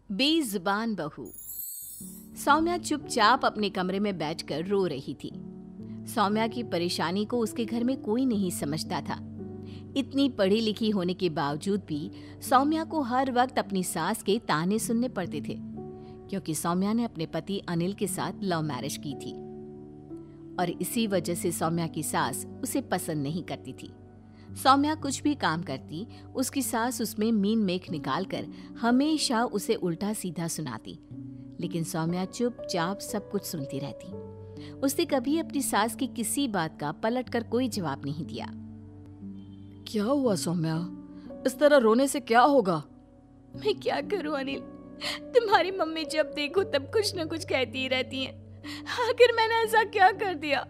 बेजुबान बहू। सौम्या चुपचाप अपने कमरे में बैठकर रो रही थी। सौम्या की परेशानी को उसके घर में कोई नहीं समझता था। इतनी पढ़ी लिखी होने के बावजूद भी सौम्या को हर वक्त अपनी सास के ताने सुनने पड़ते थे, क्योंकि सौम्या ने अपने पति अनिल के साथ लव मैरिज की थी और इसी वजह से सौम्या की सास उसे पसंद नहीं करती थी। सौम्या कुछ भी काम करती, उसकी सास उसमें मीन मेख निकालकर हमेशा उसे उल्टा सीधा सुनाती, लेकिन सौम्या चुपचाप सब कुछ सुनती रहती। उसने कभी अपनी सास की किसी बात का पलटकर कोई जवाब नहीं दिया। क्या हुआ सौम्या? इस तरह रोने से क्या होगा? मैं क्या करूं अनिल, तुम्हारी मम्मी जब देखो तब कुछ न कुछ कहती ही रहती हैं। आखिर मैंने ऐसा क्या कर दिया?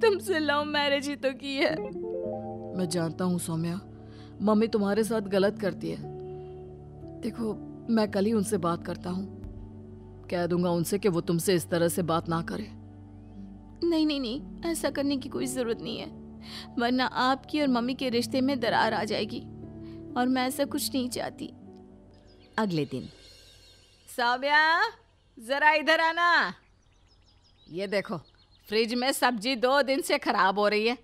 तुमसे लव मैरिज ही तो की है। मैं जानता हूँ सौम्या, मम्मी तुम्हारे साथ गलत करती है। देखो, मैं कल ही उनसे बात करता हूँ। कह दूंगा उनसे कि वो तुमसे इस तरह से बात ना करे। नहीं नहीं नहीं, ऐसा करने की कोई जरूरत नहीं है, वरना आपकी और मम्मी के रिश्ते में दरार आ जाएगी और मैं ऐसा कुछ नहीं चाहती। अगले दिन, सौम्या जरा इधर आना। ये देखो, फ्रिज में सब्जी 2 दिन से खराब हो रही है।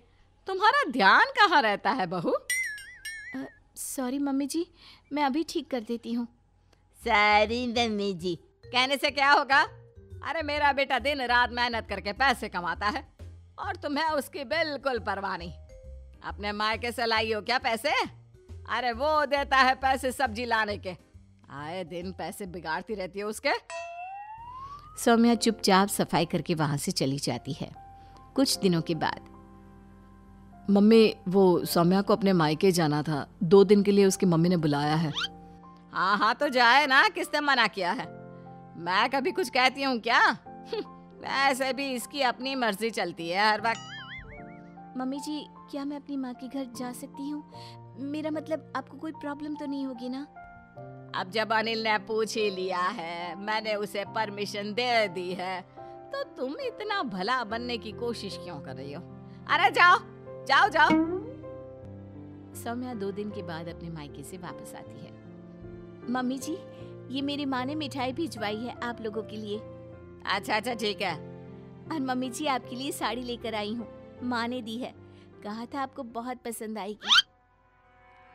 तुम्हारा ध्यान कहाँ रहता है बहू? सॉरी मम्मी जी, मैं अभी ठीक कर देती हूँ। सॉरी मम्मी जी कहने से क्या होगा? अरे मेरा बेटा दिन रात मेहनत करके पैसे कमाता है और तुम्हें उसकी बिल्कुल परवाह नहीं। अपने मायके से लाई हो क्या पैसे? अरे वो देता है पैसे सब्जी लाने के, आए दिन पैसे बिगाड़ती रहती है उसके। सौम्या चुपचाप सफाई करके वहां से चली जाती है। कुछ दिनों के बाद, मम्मी, वो सौम्या को अपने मायके जाना था, 2 दिन के लिए उसकी मम्मी ने बुलाया है। हाँ हाँ तो जाए ना, किसने मना किया है? मैं कभी कुछ कहती हूँ क्या? वैसे भी इसकी अपनी मर्जी चलती है हर वक्त। मम्मी जी, क्या मैं अपनी माँ के घर जा सकती हूँ? मेरा मतलब आपको कोई प्रॉब्लम तो नहीं होगी ना? अब जब अनिल ने पूछ ही लिया है, मैंने उसे परमिशन दे दी है, तो तुम इतना भला बनने की कोशिश क्यों कर रही हो? अरे जाओ जाओ जाओ। सौम्या 2 दिन के बाद अपने मायके से वापस आती है। मम्मी जी, ये मेरी माँ ने मिठाई भिजवाई है आप लोगों के लिए। अच्छा अच्छा ठीक है। और मम्मी जी, आपके लिए साड़ी लेकर आई हूँ, माँ ने दी है, कहा था आपको बहुत पसंद आएगी।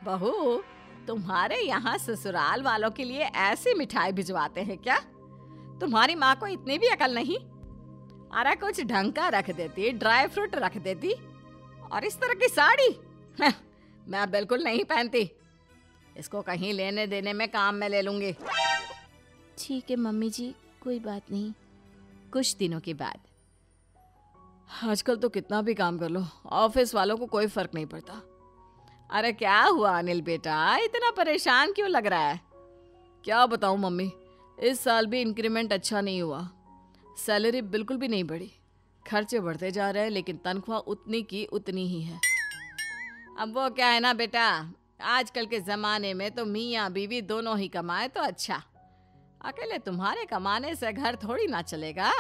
बहू, तुम्हारे यहाँ ससुराल वालों के लिए ऐसी मिठाई भिजवाते हैं क्या? तुम्हारी माँ को इतनी भी अकल नहीं? अरे कुछ ढंग का रख देती, ड्राई फ्रूट रख देती, और इस तरह की साड़ी मैं बिल्कुल नहीं पहनती। इसको कहीं लेने देने में काम में ले लूंगी। ठीक है मम्मी जी, कोई बात नहीं। कुछ दिनों के बाद, आजकल तो कितना भी काम कर लो, ऑफिस वालों को कोई फर्क नहीं पड़ता। अरे क्या हुआ अनिल बेटा, इतना परेशान क्यों लग रहा है? क्या बताऊं मम्मी, इस साल भी इंक्रीमेंट अच्छा नहीं हुआ, सैलरी बिल्कुल भी नहीं बढ़ी। खर्चे बढ़ते जा रहे हैं लेकिन तनख्वाह उतनी की उतनी ही है। अब वो क्या है ना बेटा, आजकल के जमाने में तो मियाँ बीवी दोनों ही कमाए तो अच्छा, अकेले तुम्हारे कमाने से घर थोड़ी ना चलेगा।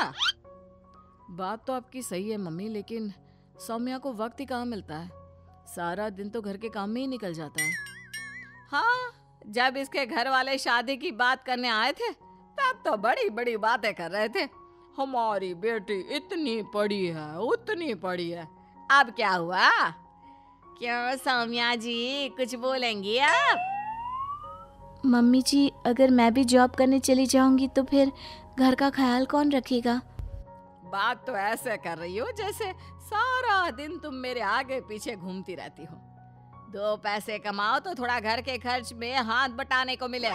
बात तो आपकी सही है मम्मी, लेकिन सौम्या को वक्त ही कहाँ मिलता है, सारा दिन तो घर के काम में ही निकल जाता है। हाँ, जब इसके घर वाले शादी की बात करने आए थे तब तो बड़ी बड़ी बातें कर रहे थे, हमारी बेटी इतनी पढ़ी है उतनी पढ़ी है। अब क्या हुआ? क्यों सौम्या जी, कुछ बोलेंगी आप? मम्मी जी, अगर मैं भी जॉब करने चली जाऊंगी तो फिर घर का ख्याल कौन रखेगा? बात तो ऐसे कर रही हो जैसे सारा दिन तुम मेरे आगे पीछे घूमती रहती हो। 2 पैसे कमाओ तो थोड़ा घर के खर्च में हाथ बटाने को मिले।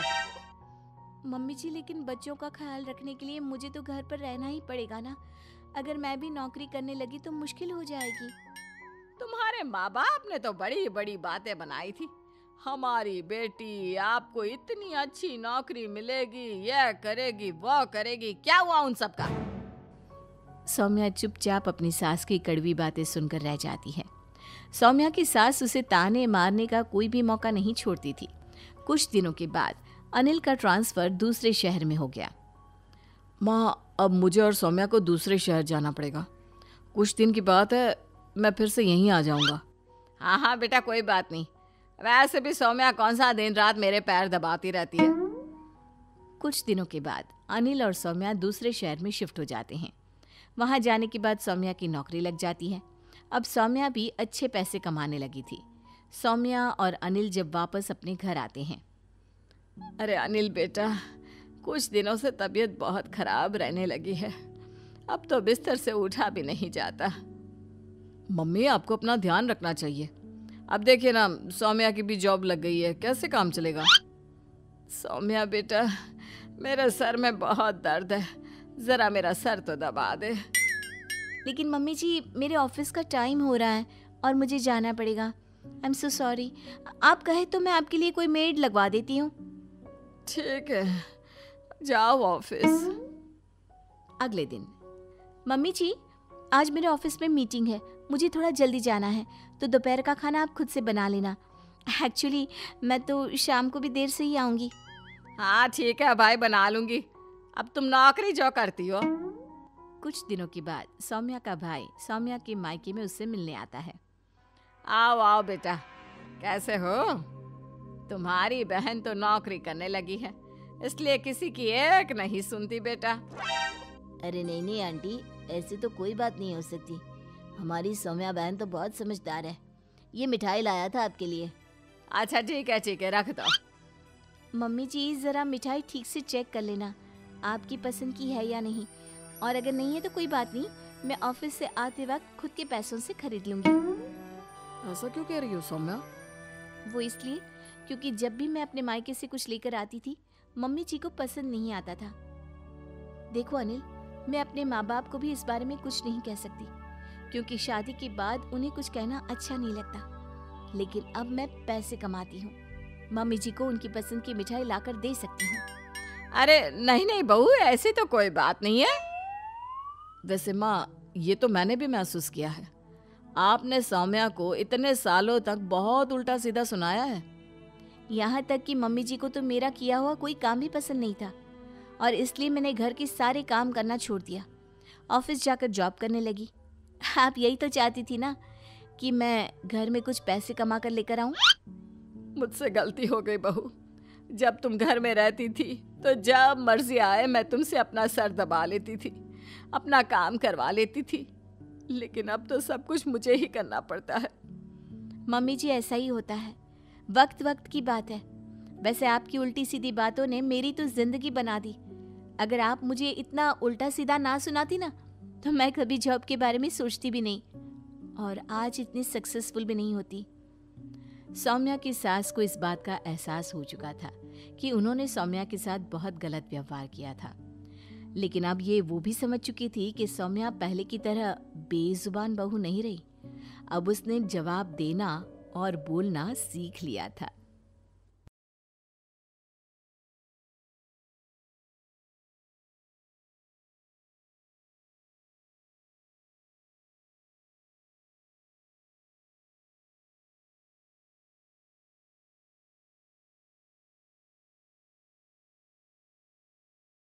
मम्मी जी, लेकिन बच्चों का ख्याल रखने के लिए मुझे तो घर पर रहना ही पड़ेगा ना। अगर मैं भी नौकरी करने लगी तो मुश्किल हो जाएगी। तुम्हारे माँ बाप ने तो बड़ी बड़ी बातें बनाई थी, हमारी बेटी आपको इतनी अच्छी नौकरी मिलेगी, यह करेगी वो करेगी। क्या हुआ उन सब का? सौम्या चुपचाप अपनी सास की कड़वी बातें सुनकर रह जाती है। सौम्या की सास उसे ताने मारने का कोई भी मौका नहीं छोड़ती थी। कुछ दिनों के बाद अनिल का ट्रांसफर दूसरे शहर में हो गया। माँ, अब मुझे और सौम्या को दूसरे शहर जाना पड़ेगा। कुछ दिन की बात है, मैं फिर से यहीं आ जाऊंगा। हाँ हाँ बेटा, कोई बात नहीं। वैसे भी सौम्या कौन सा दिन रात मेरे पैर दबाती रहती है। कुछ दिनों के बाद अनिल और सौम्या दूसरे शहर में शिफ्ट हो जाते हैं। वहां जाने के बाद सौम्या की नौकरी लग जाती है। अब सौम्या भी अच्छे पैसे कमाने लगी थी। सौम्या और अनिल जब वापस अपने घर आते हैं। अरे अनिल बेटा, कुछ दिनों से तबीयत बहुत खराब रहने लगी है। अब तो बिस्तर से उठा भी नहीं जाता। मम्मी, आपको अपना ध्यान रखना चाहिए। अब देखिए ना, सौम्या की भी जॉब लग गई है, कैसे काम चलेगा? सौम्या बेटा, मेरे सर में बहुत दर्द है, जरा मेरा सर तो दबा दे। लेकिन मम्मी जी, मेरे ऑफिस का टाइम हो रहा है और मुझे जाना पड़ेगा। I am so sorry. आप कहे तो मैं आपके लिए कोई मेड लगवा देती हूँ। ठीक है, जाओ ऑफिस। अगले दिन, मम्मी जी, आज मेरे ऑफिस में मीटिंग है, मुझे थोड़ा जल्दी जाना है, तो दोपहर का खाना आप खुद से बना लेना। एक्चुअली मैं तो शाम को भी देर से ही आऊँगी। हाँ ठीक है भाई, बना लूंगी। अब तुम नौकरी जो करती हो। कुछ दिनों के बाद सौम्या का भाई सौम्या के मायके में उससे मिलने आता है। आओ आओ बेटा, कैसे हो? तुम्हारी बहन तो नौकरी करने लगी है, इसलिए किसी की एक नहीं सुनती बेटा। अरे नहीं नहीं आंटी, ऐसी तो कोई बात नहीं हो सकती। हमारी सौम्या बहन तो बहुत समझदार है। ये मिठाई लाया था आपके लिए। अच्छा ठीक है, रख दो। मम्मी जी, ज़रा मिठाई ठीक से चेक कर लेना, आपकी पसंद की है या नहीं, और अगर नहीं है तो कोई बात नहीं, मैं ऑफिस से आते वक्त खुद के पैसों से खरीद लूँगी। ऐसा क्यों कह रही हो सौम्या? वो इसलिए क्योंकि जब भी मैं अपने मायके से कुछ लेकर आती थी, मम्मी जी को पसंद नहीं आता था। देखो अनिल, मैं अपने माँ बाप को भी इस बारे में कुछ नहीं कह सकती, क्योंकि शादी के बाद उन्हें कुछ कहना अच्छा नहीं लगता। लेकिन अब मैं पैसे कमाती हूँ, मम्मी जी को उनकी पसंद की मिठाई लाकर दे सकती हूँ। अरे नहीं नहीं बहू, ऐसी तो कोई बात नहीं है। वैसे माँ, ये तो मैंने भी महसूस किया है, आपने सौम्या को इतने सालों तक बहुत उल्टा सीधा सुनाया है। यहाँ तक कि मम्मी जी को तो मेरा किया हुआ कोई काम भी पसंद नहीं था, और इसलिए मैंने घर के सारे काम करना छोड़ दिया, ऑफिस जाकर जॉब करने लगी। आप यही तो चाहती थी ना कि मैं घर में कुछ पैसे कमा कर लेकर आऊं। मुझसे गलती हो गई बहू। जब तुम घर में रहती थी तो जब मर्जी आए मैं तुमसे अपना सर दबा लेती थी, अपना काम करवा लेती थी, लेकिन अब तो सब कुछ मुझे ही करना पड़ता है। मम्मी जी, ऐसा ही होता है, वक्त वक्त की बात है। वैसे आपकी उल्टी सीधी बातों ने मेरी तो जिंदगी बना दी। अगर आप मुझे इतना उल्टा सीधा ना सुनाती ना, तो मैं कभी जॉब के बारे में सोचती भी नहीं, और आज इतनी सक्सेसफुल भी नहीं होती। सौम्या की सास को इस बात का एहसास हो चुका था कि उन्होंने सौम्या के साथ बहुत गलत व्यवहार किया था, लेकिन अब ये वो भी समझ चुकी थी कि सौम्या पहले की तरह बेजुबान बहू नहीं रही। अब उसने जवाब देना और बोलना सीख लिया था।